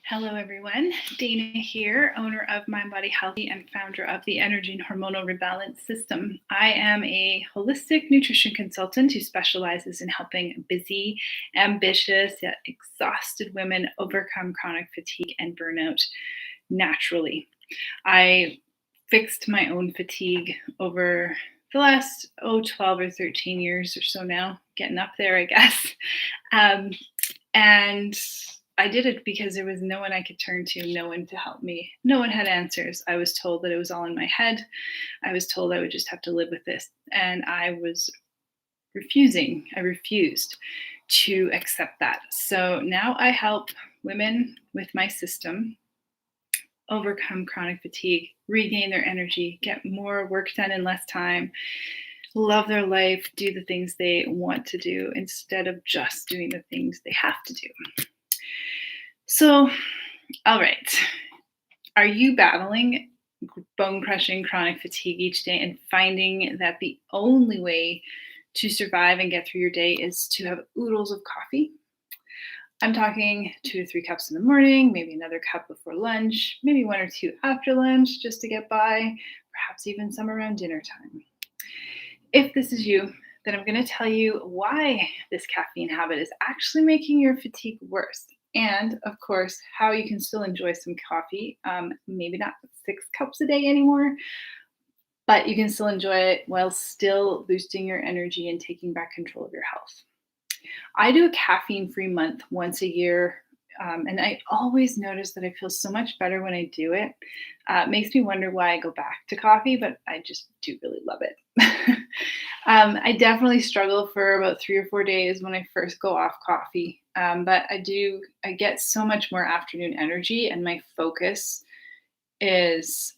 Hello, everyone. Dana here, owner of Mind Body Healthy and founder of the Energy and Hormonal Rebalance System. I am a holistic nutrition consultant who specializes in helping busy, ambitious, yet exhausted women overcome chronic fatigue and burnout naturally. I fixed my own fatigue over the last 12 or 13 years or so now, getting up there, I guess. And I did it because there was no one I could turn to, no one to help me. No one had answers. I was told that it was all in my head. I was told I would just have to live with this. And I was refusing. I refused to accept that. So now I help women with my system overcome chronic fatigue, regain their energy, get more work done in less time, love their life, do the things they want to do instead of just doing the things they have to do. So, all right. Are you battling bone-crushing chronic fatigue each day and finding that the only way to survive and get through your day is to have oodles of coffee? I'm talking 2 to 3 cups in the morning, maybe another cup before lunch, maybe 1 or 2 after lunch just to get by, perhaps even some around dinner time. If this is you, then I'm going to tell you why this caffeine habit is actually making your fatigue worse. And of course, how you can still enjoy some coffee, maybe not 6 cups a day anymore, but you can still enjoy it while still boosting your energy and taking back control of your health. I do a caffeine-free month once a year, and I always notice that I feel so much better when I do it. It makes me wonder why I go back to coffee, but I just do really love it. I definitely struggle for about 3 or 4 days when I first go off coffee, but I get so much more afternoon energy, and my focus is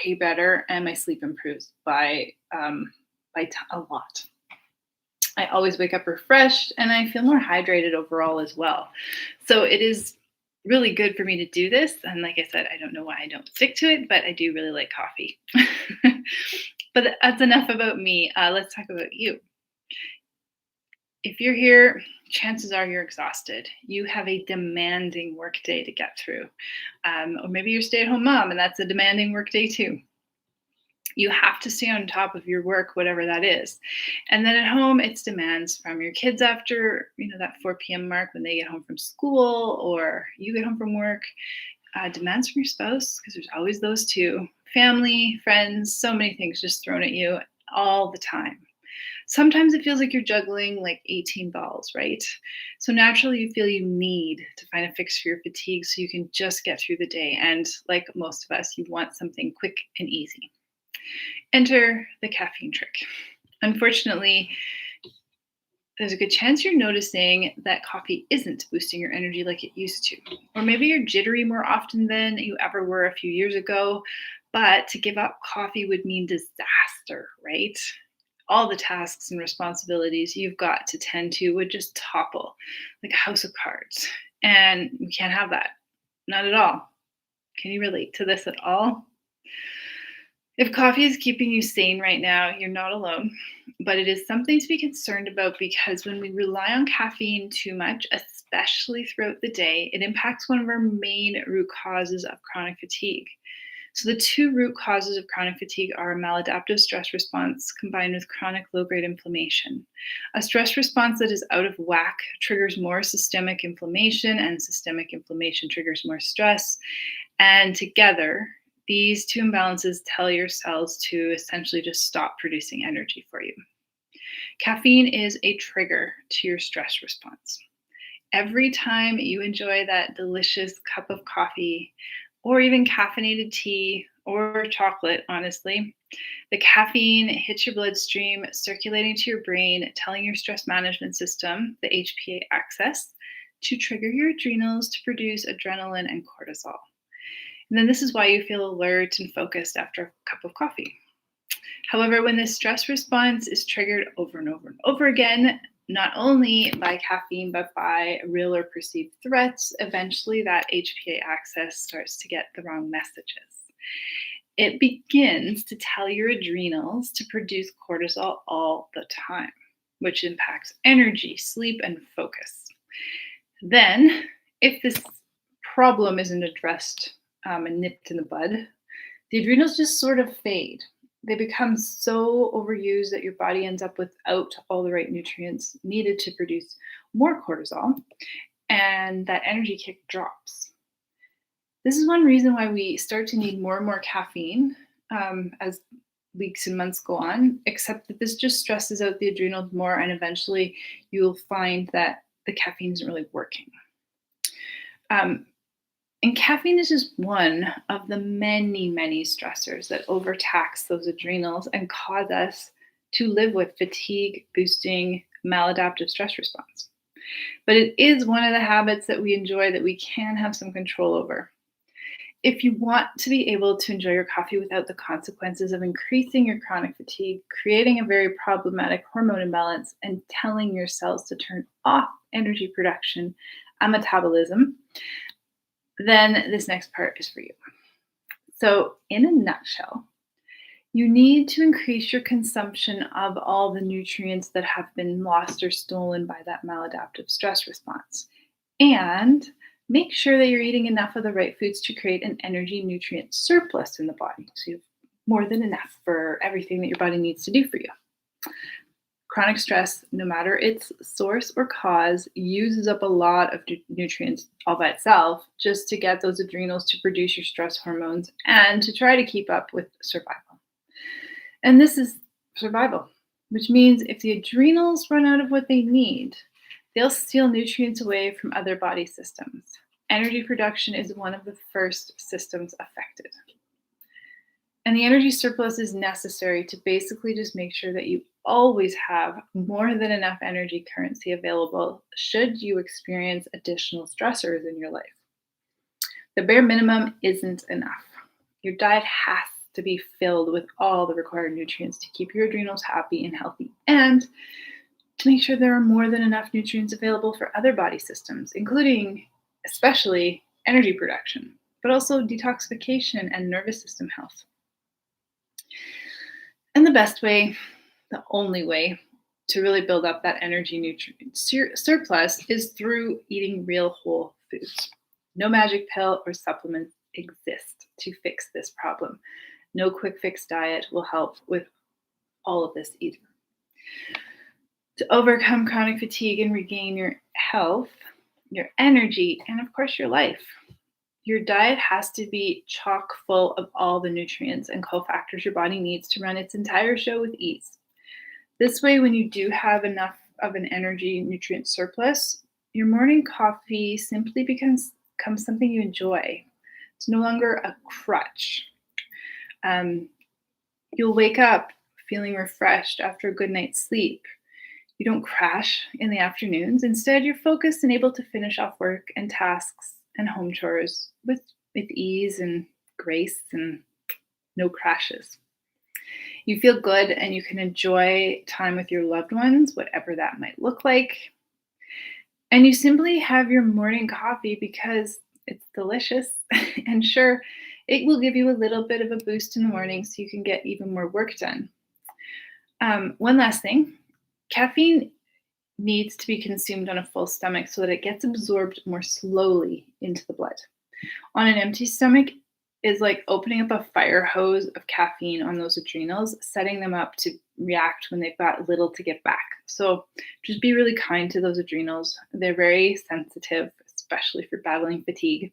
way better, and my sleep improves by a lot. I always wake up refreshed and I feel more hydrated overall as well. So it is really good for me to do this. And like I said, I don't know why I don't stick to it, but I do really like coffee. But that's enough about me. Let's talk about you. If you're here, chances are you're exhausted. You have a demanding workday to get through. Or maybe you're a stay at home mom and that's a demanding workday too. You have to stay on top of your work, whatever that is. And then at home, it's demands from your kids after, that 4 p.m. mark when they get home from school or you get home from work. Demands from your spouse, because there's always those two. Family, friends, so many things just thrown at you all the time. Sometimes it feels like you're juggling like 18 balls, right? So naturally, you feel you need to find a fix for your fatigue so you can just get through the day. And like most of us, you want something quick and easy. Enter the caffeine trick. Unfortunately, there's a good chance you're noticing that coffee isn't boosting your energy like it used to. Or maybe you're jittery more often than you ever were a few years ago, but to give up coffee would mean disaster, right? All the tasks and responsibilities you've got to tend to would just topple like a house of cards. And we can't have that. Not at all. Can you relate to this at all? If coffee is keeping you sane right now, you're not alone, but it is something to be concerned about because when we rely on caffeine too much, especially throughout the day, it impacts one of our main root causes of chronic fatigue. So the 2 root causes of chronic fatigue are maladaptive stress response combined with chronic low-grade inflammation. A stress response that is out of whack triggers more systemic inflammation, and systemic inflammation triggers more stress. And together, these 2 imbalances tell your cells to essentially just stop producing energy for you. Caffeine is a trigger to your stress response. Every time you enjoy that delicious cup of coffee, or even caffeinated tea or chocolate, honestly, the caffeine hits your bloodstream, circulating to your brain, telling your stress management system, the HPA axis, to trigger your adrenals to produce adrenaline and cortisol. And then this is why you feel alert and focused after a cup of coffee. However, when this stress response is triggered over and over and over again, not only by caffeine, but by real or perceived threats, eventually that HPA axis starts to get the wrong messages. It begins to tell your adrenals to produce cortisol all the time, which impacts energy, sleep, and focus. Then, if this problem isn't addressed and nipped in the bud, the adrenals just sort of fade. They become so overused that your body ends up without all the right nutrients needed to produce more cortisol, and that energy kick drops. This is one reason why we start to need more and more caffeine as weeks and months go on, except that this just stresses out the adrenals more, and eventually you'll find that the caffeine isn't really working. Um, and caffeine is just one of the many, many stressors that overtax those adrenals and cause us to live with fatigue boosting maladaptive stress response. But it is one of the habits that we enjoy that we can have some control over. If you want to be able to enjoy your coffee without the consequences of increasing your chronic fatigue, creating a very problematic hormone imbalance, and telling your cells to turn off energy production and metabolism, then this next part is for you. So, in a nutshell, you need to increase your consumption of all the nutrients that have been lost or stolen by that maladaptive stress response. And make sure that you're eating enough of the right foods to create an energy nutrient surplus in the body. So you have more than enough for everything that your body needs to do for you. Chronic stress, no matter its source or cause, uses up a lot of nutrients all by itself just to get those adrenals to produce your stress hormones and to try to keep up with survival. And this is survival, which means if the adrenals run out of what they need, they'll steal nutrients away from other body systems. Energy production is one of the first systems affected. And the energy surplus is necessary to basically just make sure that you always have more than enough energy currency available should you experience additional stressors in your life. The bare minimum isn't enough. Your diet has to be filled with all the required nutrients to keep your adrenals happy and healthy, and to make sure there are more than enough nutrients available for other body systems, including especially energy production, but also detoxification and nervous system health. And the best way, the only way to really build up that energy nutrient surplus is through eating real whole foods. No magic pill or supplements exist to fix this problem. No quick fix diet will help with all of this either. To overcome chronic fatigue and regain your health, your energy, and of course your life, your diet has to be chock full of all the nutrients and cofactors your body needs to run its entire show with ease. This way, when you do have enough of an energy nutrient surplus, your morning coffee simply becomes something you enjoy. It's no longer a crutch. You'll wake up feeling refreshed after a good night's sleep. You don't crash in the afternoons. Instead, you're focused and able to finish off work and tasks and home chores with ease and grace and no crashes. You feel good and you can enjoy time with your loved ones, whatever that might look like. And you simply have your morning coffee because it's delicious. And sure, it will give you a little bit of a boost in the morning so you can get even more work done. One last thing, caffeine needs to be consumed on a full stomach so that it gets absorbed more slowly into the blood. On an empty stomach is like opening up a fire hose of caffeine on those adrenals, setting them up to react when they've got little to get back. So just be really kind to those adrenals. They're very sensitive, especially for battling fatigue.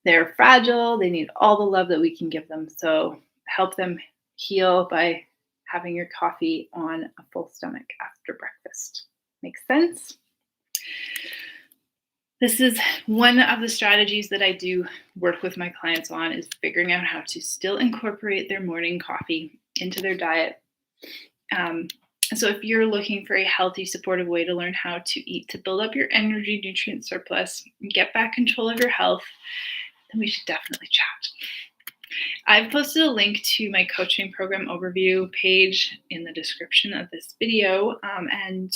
They're fragile. They need all the love that we can give them. So help them heal by having your coffee on a full stomach after breakfast. Makes sense? This is one of the strategies that I do work with my clients on, is figuring out how to still incorporate their morning coffee into their diet. So if you're looking for a healthy, supportive way to learn how to eat to build up your energy nutrient surplus and get back control of your health, then we should definitely chat. I've posted a link to my coaching program overview page in the description of this video. And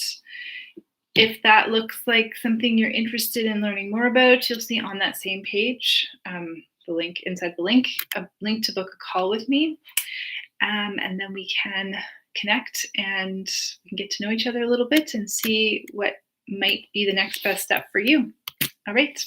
if that looks like something you're interested in learning more about, you'll see on that same page, the link inside the link, a link to book a call with me. And then we can connect and we can get to know each other a little bit and see what might be the next best step for you. All right.